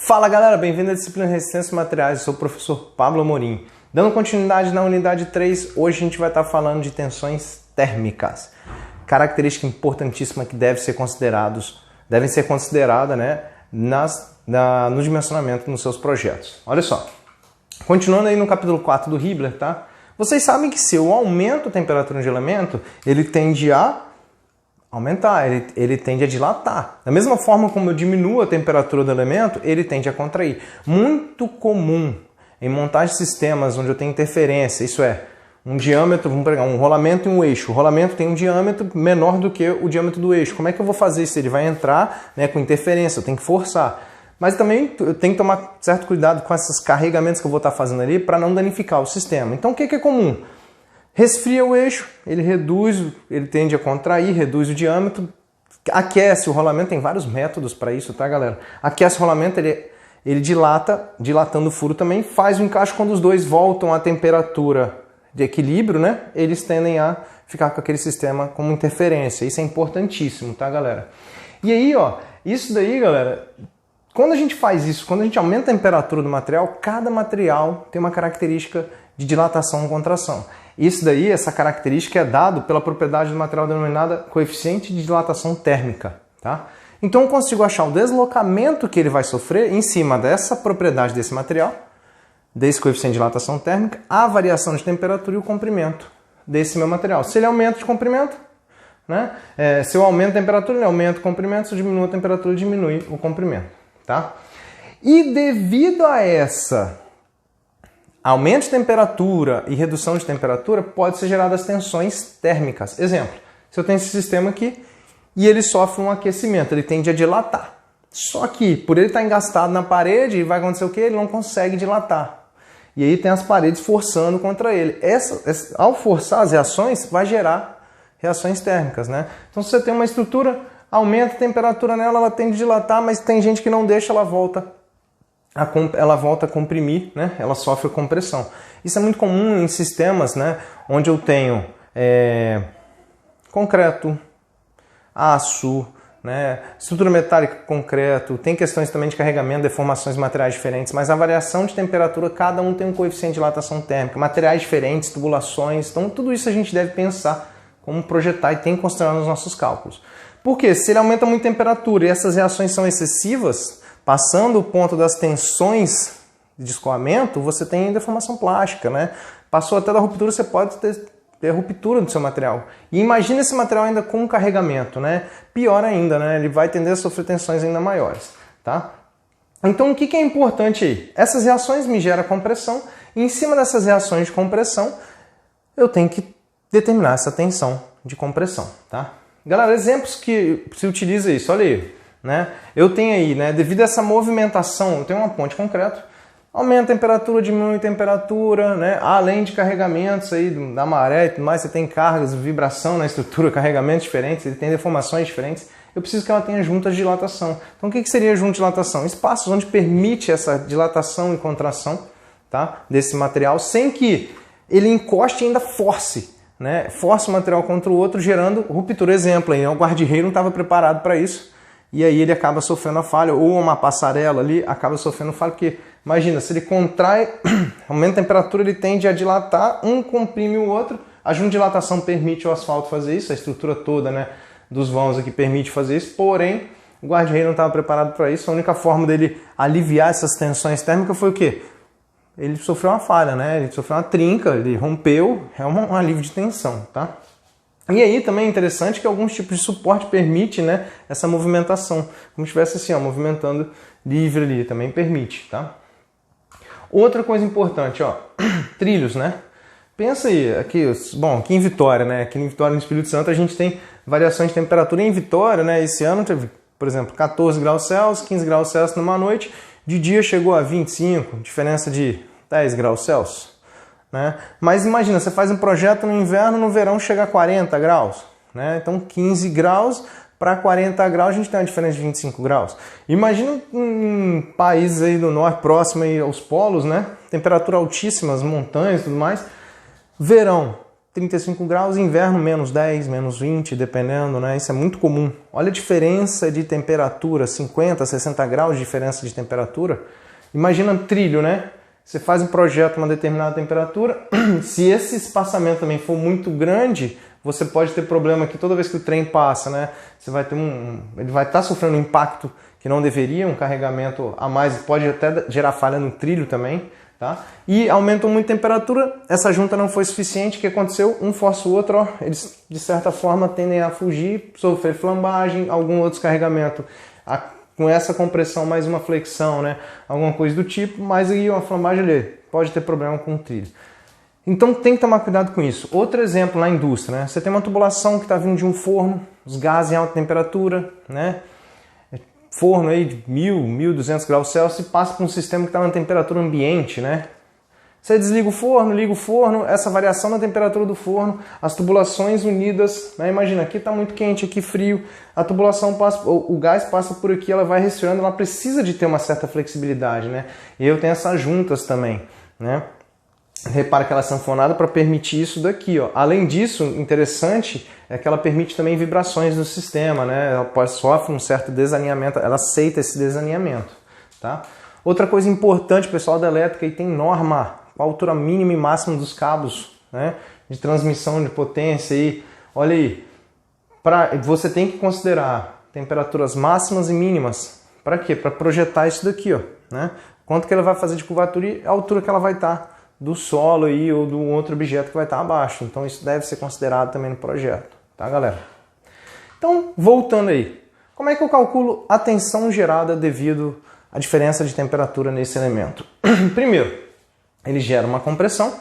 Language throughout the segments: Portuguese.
Fala galera, bem-vindo à disciplina Resistência e Materiais, eu sou o professor Pablo Amorim. Dando continuidade na unidade 3, hoje a gente vai estar falando de tensões térmicas. Característica importantíssima que devem ser consideradas, no dimensionamento nos seus projetos. Olha só, continuando aí no capítulo 4 do Hibbeler, tá? Vocês sabem que se eu aumento a temperatura de um elemento, ele tende a aumentar, ele tende a dilatar. Da mesma forma como eu diminuo a temperatura do elemento, ele tende a contrair. Muito comum em montagem de sistemas onde eu tenho interferência, isso é, um diâmetro, vamos pegar um rolamento e um eixo. O rolamento tem um diâmetro menor do que o diâmetro do eixo. Como é que eu vou fazer isso? Ele vai entrar, né, com interferência, eu tenho que forçar. Mas também eu tenho que tomar certo cuidado com esses carregamentos que eu vou estar fazendo ali para não danificar o sistema. Então o que é comum? Resfria o eixo, ele reduz, ele tende a contrair, reduz o diâmetro, aquece o rolamento, tem vários métodos para isso, tá galera? Aquece o rolamento, ele dilata, dilatando o furo também, faz o encaixe quando os dois voltam à temperatura de equilíbrio, né? Eles tendem a ficar com aquele sistema como interferência, isso é importantíssimo, tá galera? E aí, ó, isso daí, galera, quando a gente faz isso, quando a gente aumenta a temperatura do material, cada material tem uma característica de dilatação ou contração. Isso daí, essa característica é dado pela propriedade do material denominada coeficiente de dilatação térmica, tá? Então eu consigo achar o deslocamento que ele vai sofrer em cima dessa propriedade desse material, desse coeficiente de dilatação térmica, a variação de temperatura e o comprimento desse meu material. Se ele aumenta de comprimento, né? Se eu aumento a temperatura, ele aumenta o comprimento, se eu diminuo a temperatura, diminui o comprimento, tá? E devido a essa aumento de temperatura e redução de temperatura, pode ser geradas tensões térmicas. Exemplo, se eu tenho esse sistema aqui e ele sofre um aquecimento, ele tende a dilatar. Só que, por ele estar engastado na parede, vai acontecer o quê? Ele não consegue dilatar. E aí tem as paredes forçando contra ele. Ao forçar as reações, vai gerar reações térmicas, né? Então, se você tem uma estrutura, aumenta a temperatura nela, ela tende a dilatar, mas tem gente que não deixa, ela volta a comprimir, né? Ela sofre compressão. Isso é muito comum em sistemas, né? Onde eu tenho concreto, aço, né? Estrutura metálica, concreto, tem questões também de carregamento, deformações de materiais diferentes, mas a variação de temperatura, cada um tem um coeficiente de dilatação térmica, materiais diferentes, tubulações, então tudo isso a gente deve pensar como projetar e tem que considerar nos nossos cálculos. Porque se ele aumenta muito a temperatura e essas reações são excessivas, passando o ponto das tensões de escoamento, você tem deformação plástica, né? Passou até da ruptura, você pode ter ruptura do seu material. E imagina esse material ainda com carregamento, né? Pior ainda, né? Ele vai tender a sofrer tensões ainda maiores, tá? Então o que é importante aí? Essas reações me geram compressão e em cima dessas reações de compressão eu tenho que determinar essa tensão de compressão, tá? Galera, exemplos que se utiliza isso, olha aí. Né? Eu tenho aí, né, devido a essa movimentação, eu tenho uma ponte de concreto, aumenta a temperatura, diminui a temperatura, né? Além de carregamentos aí da maré e tudo mais, você tem cargas, vibração na estrutura, carregamentos diferentes, ele tem deformações diferentes, eu preciso que ela tenha juntas de dilatação. Então o que seria junta de dilatação? Espaços onde permite essa dilatação e contração, tá? Desse material, sem que ele encoste e ainda force, né? Force o material contra o outro, gerando ruptura. Exemplo, aí, o guarda-reio não estava preparado para isso, e aí ele acaba sofrendo a falha, ou uma passarela ali acaba sofrendo falha, porque imagina, se ele contrai, aumenta a temperatura, ele tende a dilatar, um comprime o outro, a junta de dilatação permite o asfalto fazer isso, a estrutura toda, né, dos vãos aqui permite fazer isso, porém o guarda-reio não estava preparado para isso, a única forma dele aliviar essas tensões térmicas foi o quê? Ele sofreu uma falha, né, ele sofreu uma trinca, ele rompeu, é um alívio de tensão, tá? E aí também é interessante que alguns tipos de suporte permite, né, essa movimentação, como se estivesse assim, ó, movimentando livre ali, também permite, tá? Outra coisa importante, ó, trilhos, né? Pensa aí, aqui, bom, aqui em Vitória, né, aqui em Vitória, no Espírito Santo, a gente tem variações de temperatura em Vitória, né, esse ano teve, por exemplo, 14 graus Celsius, 15 graus Celsius numa noite, de dia chegou a 25, diferença de 10 graus Celsius. Né? Mas imagina, você faz um projeto no inverno, no verão chega a 40 graus. Né? Então 15 graus para 40 graus a gente tem uma diferença de 25 graus. Imagina um país aí do norte, próximo aí aos polos, né? Temperatura altíssima, as montanhas e tudo mais. Verão, 35 graus, inverno menos 10, menos 20, dependendo, né? Isso é muito comum. Olha a diferença de temperatura, 50, 60 graus de diferença de temperatura. Imagina trilho, né? Você faz um projeto a uma determinada temperatura, se esse espaçamento também for muito grande, você pode ter problema que toda vez que o trem passa, né? Você vai ter ele vai estar sofrendo um impacto que não deveria, um carregamento a mais, pode até gerar falha no trilho também. Tá? E aumentou muito a temperatura, essa junta não foi suficiente, o que aconteceu? Um força o outro, ó, eles de certa forma tendem a fugir, sofrer flambagem, algum outro descarregamento com essa compressão mais uma flexão, né? Alguma coisa do tipo, mas aí uma flambagem ali pode ter problema com o trilho. Então tem que tomar cuidado com isso. Outro exemplo na indústria, né? Você tem uma tubulação que está vindo de um forno, os gases em alta temperatura, né? Forno aí de 1.200 graus Celsius e passa para um sistema que está na temperatura ambiente, né? Você desliga o forno, liga o forno, essa variação na temperatura do forno, as tubulações unidas, né? Imagina, aqui está muito quente, aqui frio, a tubulação passa, o gás passa por aqui, ela vai resfriando, ela precisa de ter uma certa flexibilidade, né? E eu tenho essas juntas também, né? Repara que ela é sanfonada para permitir isso daqui, ó. Além disso, interessante é que ela permite também vibrações no sistema, né? Ela sofre um certo desalinhamento, ela aceita esse desalinhamento, tá? Outra coisa importante, pessoal da elétrica, e tem norma, a altura mínima e máxima dos cabos, né? De transmissão de potência aí. Olha aí, você tem que considerar temperaturas máximas e mínimas. Para quê? Para projetar isso daqui, ó, né? Quanto que ela vai fazer de curvatura e a altura que ela vai estar do solo aí ou do outro objeto que vai estar abaixo. Então isso deve ser considerado também no projeto, tá, galera? Então, voltando aí, como é que eu calculo a tensão gerada devido à diferença de temperatura nesse elemento? Primeiro, ele gera uma compressão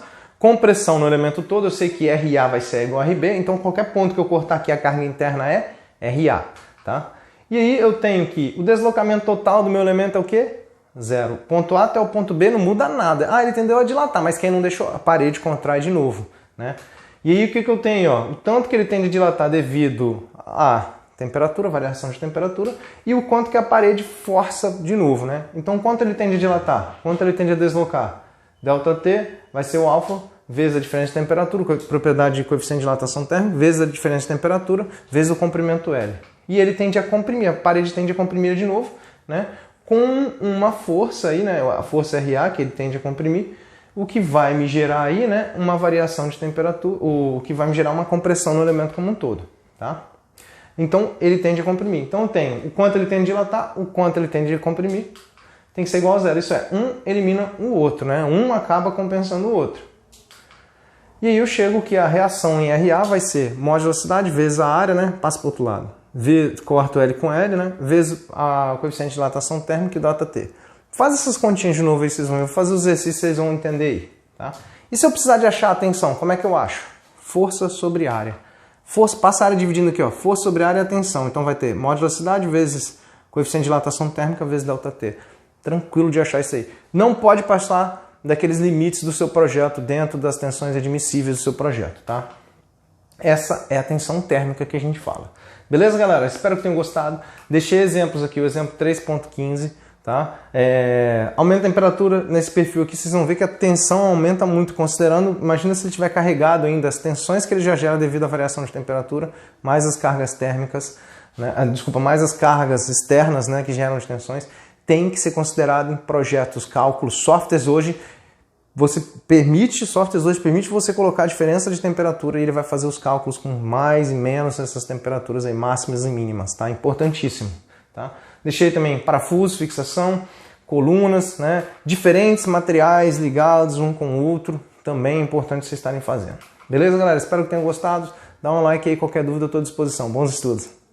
no elemento todo, eu sei que RA vai ser igual a RB, então qualquer ponto que eu cortar aqui a carga interna é RA, tá? E aí eu tenho que o deslocamento total do meu elemento é o quê? Zero. Ponto A até o ponto B não muda nada. Ah, ele tendeu a dilatar, mas quem não deixou a parede contrai de novo, né? E aí o que eu tenho? Ó? O tanto que ele tende a dilatar devido à temperatura, variação de temperatura, e o quanto que a parede força de novo, né? Então quanto ele tende a dilatar? Quanto ele tende a deslocar? ΔT vai ser o alfa vezes a diferença de temperatura, propriedade de coeficiente de dilatação térmica, vezes a diferença de temperatura, vezes o comprimento L. E ele tende a comprimir, a parede tende a comprimir de novo, né? Com uma força aí, né, a força RA que ele tende a comprimir, o que vai me gerar aí, né, uma variação de temperatura, o que vai me gerar uma compressão no elemento como um todo, tá? Então ele tende a comprimir. Então eu tenho o quanto ele tende a dilatar, o quanto ele tende a comprimir, tem que ser igual a zero. Isso é, um elimina o outro, né? Um acaba compensando o outro. E aí eu chego que a reação em RA vai ser mol de velocidade vezes a área, né, passa para o outro lado. Corto L com L, né? Vezes a coeficiente de dilatação térmica e ΔT. Faz essas continhas de novo aí, vocês vão fazer os exercícios, vocês vão entender aí, tá? E se eu precisar de achar a tensão, como é que eu acho? Força sobre área. Força, passa a área dividindo aqui, ó. Força sobre área é a tensão. Então vai ter mol de velocidade vezes coeficiente de dilatação térmica vezes ΔT. Tranquilo de achar isso aí. Não pode passar daqueles limites do seu projeto dentro das tensões admissíveis do seu projeto, tá? Essa é a tensão térmica que a gente fala. Beleza, galera? Espero que tenham gostado. Deixei exemplos aqui, o exemplo 3.15, tá? Aumenta a temperatura nesse perfil aqui, vocês vão ver que a tensão aumenta muito, considerando, imagina se ele estiver carregado ainda, as tensões que ele já gera devido à variação de temperatura, mais as cargas térmicas, né? Mais as cargas externas, né, que geram as tensões, tem que ser considerado em projetos, cálculos, softwares hoje. Softwares hoje permite você colocar a diferença de temperatura e ele vai fazer os cálculos com mais e menos essas temperaturas aí, máximas e mínimas, tá? Importantíssimo, tá? Deixei também parafuso, fixação, colunas, né? Diferentes materiais ligados um com o outro, também é importante vocês estarem fazendo. Beleza, galera? Espero que tenham gostado. Dá um like aí, qualquer dúvida eu estou à disposição. Bons estudos!